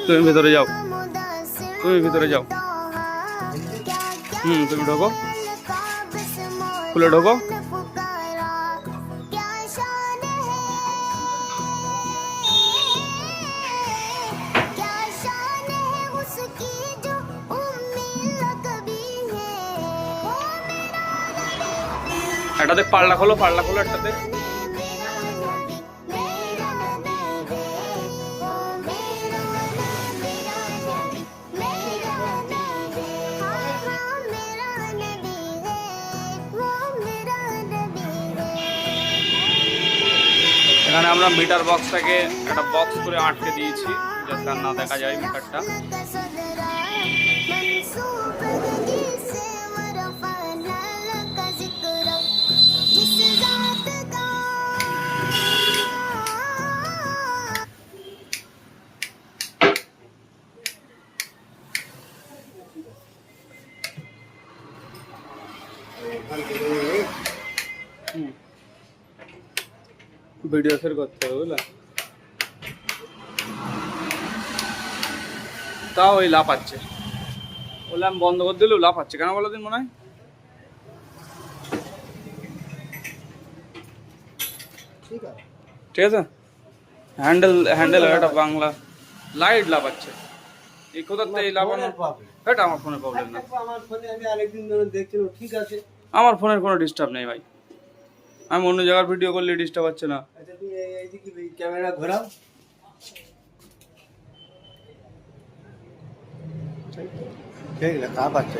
তুমি ভিতরে যাও, তুমি ভিতরে যাও। তুমি ঢোকো, খুলে ঢোকো। এটাতে পাল্লা খোলো, পাল্লা খোলো একটাতে। এখানে আমরা মিটার বক্সটাকে একটা বক্স করে আটকে দিয়েছি যাতে আর না দেখা যায় মিটারটা। ভিডিও ফের করতে হবে বুঝলা, তাও ওই লাফাচ্ছে। বললাম বন্ধ করে দিলেও লাফাচ্ছে কেন বলো দিন মনে হয়। ঠিক আছে, হ্যান্ডেল একটা বাংলা লাইট লাফাচ্ছে। এই কোথাতে এই লাফানো, এটা আমার ফোনের প্রবলেম না। আমার ফোনে আমি আরেকদিন ধরে দেখছিলাম, ঠিক আছে। আমার ফোনের কোনো ডিস্টার্ব নেই ভাই, আমি অন্য জায়গার ভিডিও করলে ডিস্টার্ব হচ্ছে না। আচ্ছা তুমি এই যে কি ক্যামেরা ঘোরাও, ঠিক আছে, কাপ আছে।